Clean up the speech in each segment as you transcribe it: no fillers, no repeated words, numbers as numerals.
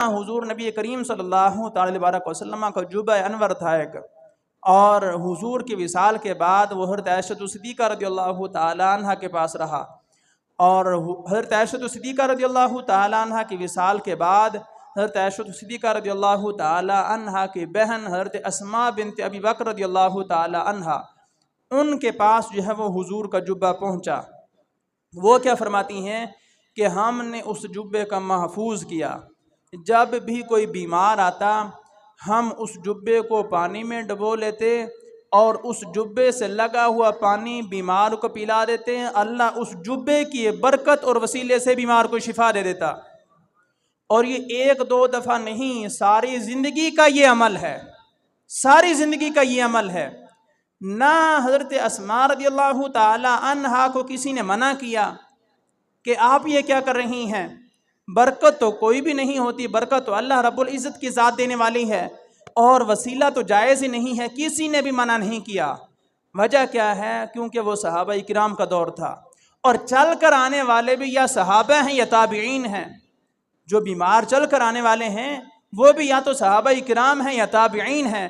حضور نبی کریم صلی اللہ تعالی وسلم کا جبہ انور تھا ایک، اور حضور کی وصال کے بعد وہ حضرت عائشہ صدیقہ رضی اللہ تعالی عنہ کے پاس رہا، اور حضرت عائشہ صدیقہ رضی اللہ تعالی عنہ کی وصال کے بعد حضرت عائشہ صدیقہ رضی اللہ تعالی عنہ کی بہن حضرت اسماء بنت ابی بکر رضی اللہ تعالی عنہ، ان کے پاس جو ہے وہ حضور کا جبہ پہنچا۔ وہ کیا فرماتی ہیں کہ ہم نے اس جبے کا محفوظ کیا، جب بھی کوئی بیمار آتا ہم اس جبے کو پانی میں ڈبو لیتے اور اس جبے سے لگا ہوا پانی بیمار کو پلا دیتے ہیں، اللہ اس جبے کی برکت اور وسیلے سے بیمار کو شفا دے دیتا۔ اور یہ ایک دو دفعہ نہیں، ساری زندگی کا یہ عمل ہے، ساری زندگی کا یہ عمل ہے۔ نہ حضرت اسماء رضی اللہ تعالی عنہا کو کسی نے منع کیا کہ آپ یہ کیا کر رہی ہیں، برکت تو کوئی بھی نہیں ہوتی، برکت تو اللہ رب العزت کی ذات دینے والی ہے، اور وسیلہ تو جائز ہی نہیں ہے، کسی نے بھی منع نہیں کیا۔ وجہ کیا ہے؟ کیونکہ وہ صحابہ کرام کا دور تھا، اور چل کر آنے والے بھی یا صحابہ ہیں یا تابعین ہیں۔ جو بیمار چل کر آنے والے ہیں وہ بھی یا تو صحابہ کرام ہیں یا تابعین ہیں،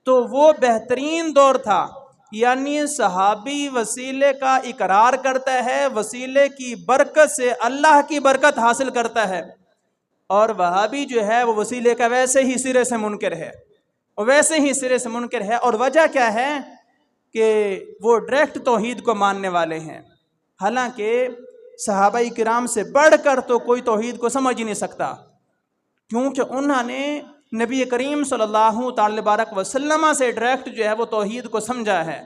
تو وہ بہترین دور تھا، یعنی صحابی وسیلے کا اقرار کرتا ہے، وسیلے کی برکت سے اللہ کی برکت حاصل کرتا ہے، اور وہابی جو ہے وہ وسیلے کا ویسے ہی سرے سے منکر ہے، ویسے ہی سرے سے منکر ہے۔ اور وجہ کیا ہے کہ وہ ڈائریکٹ توحید کو ماننے والے ہیں، حالانکہ صحابہ کرام سے بڑھ کر تو کوئی توحید کو سمجھ ہی نہیں سکتا، کیونکہ انہوں نے نبی کریم صلی اللہ تعالی وسلم سے ڈائریکٹ جو ہے وہ توحید کو سمجھا ہے،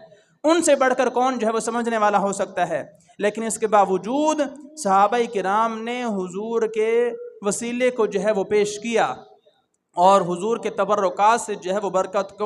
ان سے بڑھ کر کون جو ہے وہ سمجھنے والا ہو سکتا ہے؟ لیکن اس کے باوجود صحابہ کرام نے حضور کے وسیلے کو جو ہے وہ پیش کیا، اور حضور کے تبرکات سے جو ہے وہ برکت کو